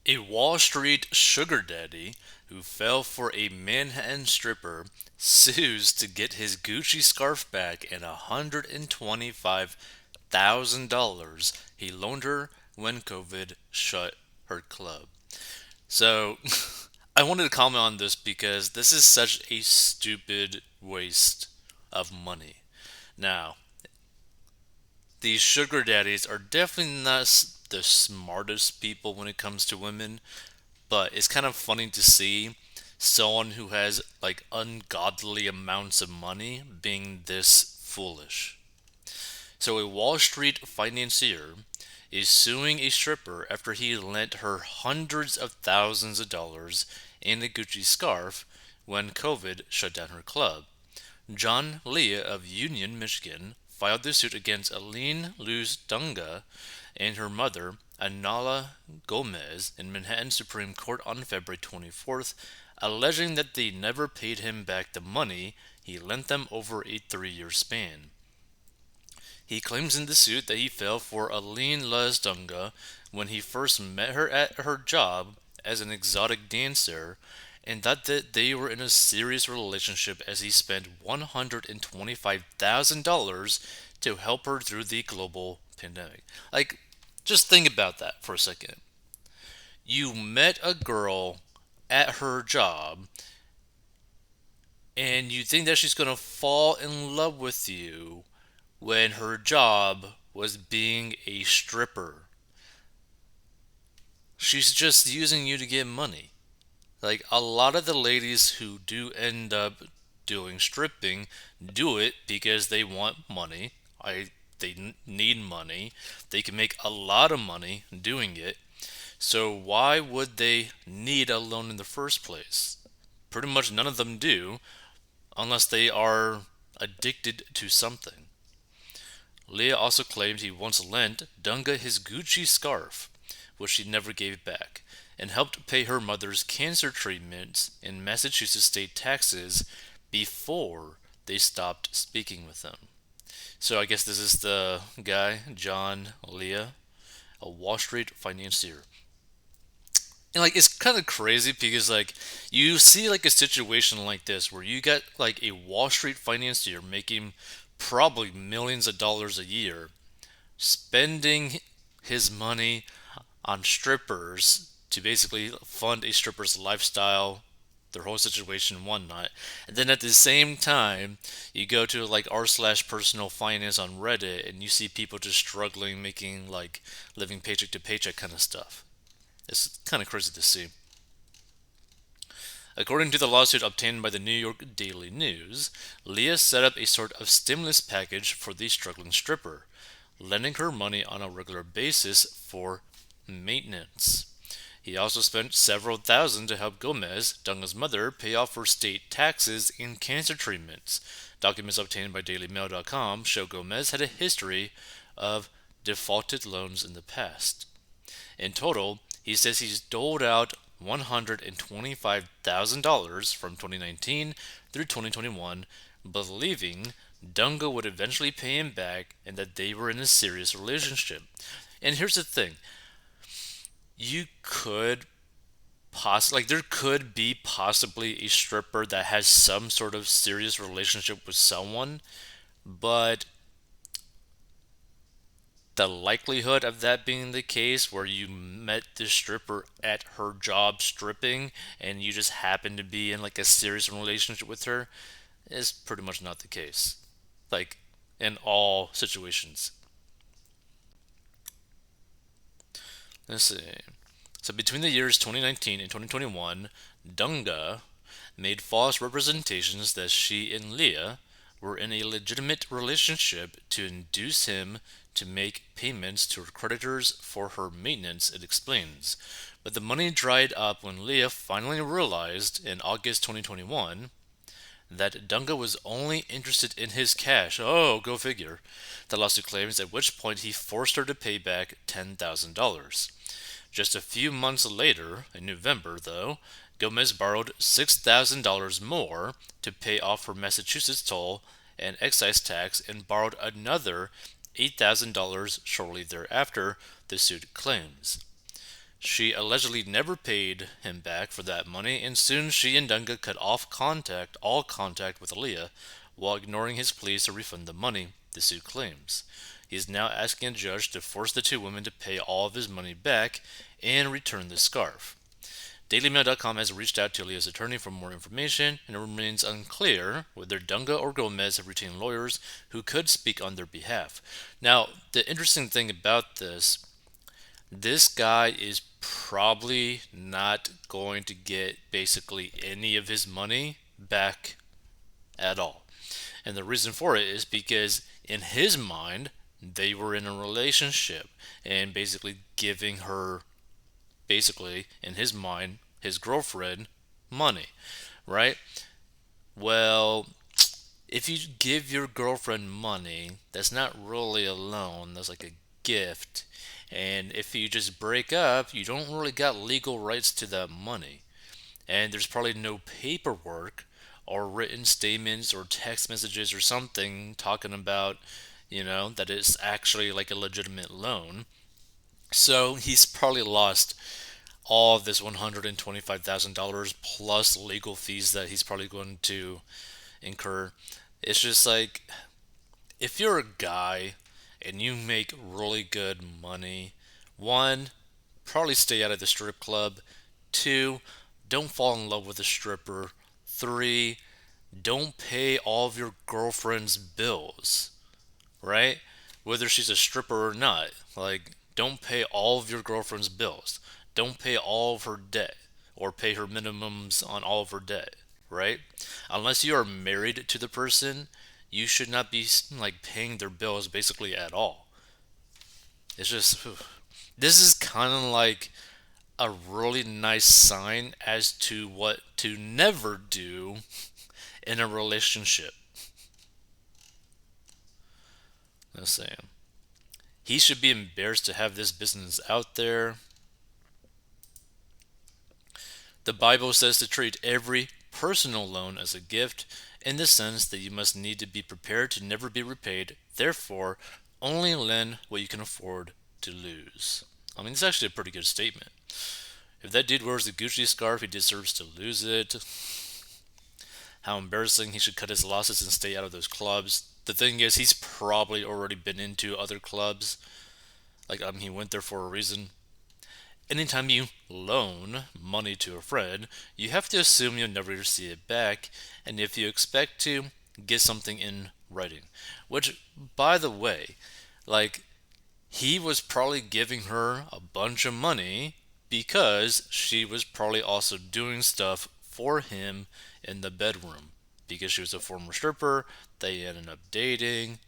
A Wall Street sugar daddy who fell for a Manhattan stripper sues to get his Gucci scarf back and $125,000 he loaned her when COVID shut her club. So, I wanted to comment on this because this is such a stupid waste of money. Now, these sugar daddies are definitely not the smartest people when it comes to women, but it's kind of funny to see someone who has like ungodly amounts of money being this foolish. So, a Wall Street financier is suing a stripper after he lent her hundreds of thousands of dollars and a Gucci scarf when COVID shut down her club. John Leah of Union, Michigan, filed the suit against Aline Luz Dunga and her mother, Anala Gomez, in Manhattan Supreme Court on February 24th, alleging that they never paid him back the money he lent them over a 3 year span. He claims in the suit that he fell for Aline Luz Dunga when he first met her at her job as an exotic dancer, and that they were in a serious relationship as he spent $125,000 to help her through the global pandemic. Like, just think about that for a second. You met a girl at her job, and you think that she's going to fall in love with you when her job was being a stripper. She's just using you to get money. Like a lot of the ladies who do end up doing stripping do it because they want money. They need money. They can make a lot of money doing it. So why would they need a loan in the first place? Pretty much none of them do unless they are addicted to something. Leah also claimed he once lent Dunga his Gucci scarf, which she never gave back, and helped pay her mother's cancer treatments and Massachusetts state taxes before they stopped speaking with him. So I guess this is the guy, John Leah, a Wall Street financier. And like it's kind of crazy because like you see like a situation like this where you got like a Wall Street financier making probably millions of dollars a year spending his money on strippers to basically fund a stripper's lifestyle, their whole situation and whatnot. And then at the same time, you go to like r/personal finance on Reddit and you see people just struggling, making like living paycheck to paycheck kind of stuff. It's kind of crazy to see. According to the lawsuit obtained by the New York Daily News, Leah set up a sort of stimulus package for the struggling stripper, lending her money on a regular basis for maintenance. He also spent several thousand to help Gomez, Dunga's mother, pay off her state taxes and cancer treatments. Documents obtained by DailyMail.com show Gomez had a history of defaulted loans in the past. In total, he says he's doled out $125,000 from 2019 through 2021, believing Dunga would eventually pay him back and that they were in a serious relationship. And here's the thing, you could there could be possibly a stripper that has some sort of serious relationship with someone, but the likelihood of that being the case where you met this stripper at her job stripping and you just happen to be in like a serious relationship with her is pretty much not the case, like in all situations. Let's see. So between the years 2019 and 2021, Dunga made false representations that she and Leah were in a legitimate relationship to induce him to make payments to her creditors for her maintenance, it explains. But the money dried up when Leah finally realized in August 2021 that Dunga was only interested in his cash. Oh, go figure. The lawsuit claims at which point he forced her to pay back $10,000. Just a few months later, in November, though, Gomez borrowed $6,000 more to pay off her Massachusetts toll and excise tax and borrowed another $8,000 shortly thereafter, the suit claims. She allegedly never paid him back for that money, and soon she and Dunga cut off all contact with Aaliyah, while ignoring his pleas to refund the money, the suit claims. He is now asking a judge to force the two women to pay all of his money back and return the scarf. DailyMail.com has reached out to Aaliyah's attorney for more information, and it remains unclear whether Dunga or Gomez have retained lawyers who could speak on their behalf. Now, the interesting thing about this guy is probably not going to get basically any of his money back at all. And the reason for it is because in his mind, they were in a relationship and basically giving her, basically, in his mind, his girlfriend money, right? Well, if you give your girlfriend money, that's not really a loan, that's like a gift. And if you just break up, you don't really got legal rights to that money. And there's probably no paperwork or written statements or text messages or something talking about, that it's actually like a legitimate loan. So he's probably lost all of this $125,000 plus legal fees that he's probably going to incur. It's just like, if you're a guy and you make really good money, one, probably stay out of the strip club. Two, don't fall in love with a stripper. Three, don't pay all of your girlfriend's bills, right? Whether she's a stripper or not. Like, don't pay all of your girlfriend's bills. Don't pay all of her debt or pay her minimums on all of her debt, right? Unless you are married to the person, you should not be like paying their bills basically at all. It's just, this is kind of like a really nice sign as to what to never do in a relationship. Let's say he should be embarrassed to have this business out there. The Bible says to treat every personal loan as a gift, in the sense that you must need to be prepared to never be repaid. Therefore, only lend what you can afford to lose. I mean, it's actually a pretty good statement. If that dude wears a Gucci scarf, he deserves to lose it. How embarrassing, he should cut his losses and stay out of those clubs. The thing is, he's probably already been into other clubs. Like, he went there for a reason. Anytime you loan money to a friend, you have to assume you'll never see it back, and if you expect to, get something in writing. Which, by the way, like, he was probably giving her a bunch of money because she was probably also doing stuff for him in the bedroom. Because she was a former stripper, they ended up dating,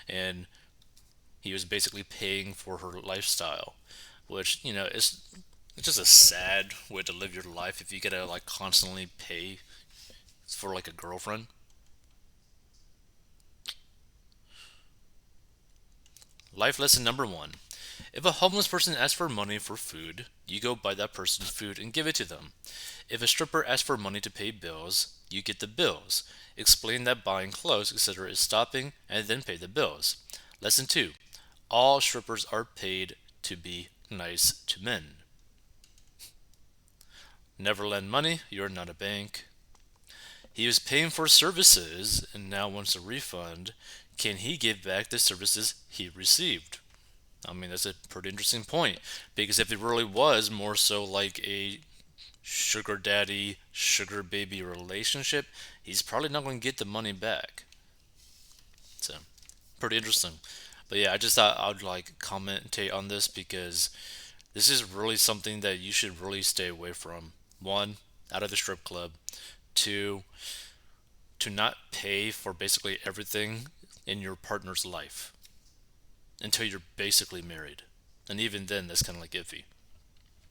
and he was basically paying for her lifestyle, which it's just a sad way to live your life if you gotta like constantly pay for like a girlfriend. Life lesson number one: if a homeless person asks for money for food, you go buy that person's food and give it to them. If a stripper asks for money to pay bills, you get the bills. Explain that buying clothes, etc. is stopping, and then pay the bills. Lesson 2: all strippers are paid to be nice to men. Never lend money, you're not a bank. He was paying for services and now wants a refund. Can he give back the services he received? I mean, that's a pretty interesting point. Because if it really was more so like a sugar daddy, sugar baby relationship, he's probably not going to get the money back. So, pretty interesting. But yeah, I just thought I would like commentate on this because this is really something that you should really stay away from. One, out of the strip club. Two, to not pay for basically everything in your partner's life until you're basically married. And even then, that's kind of like iffy.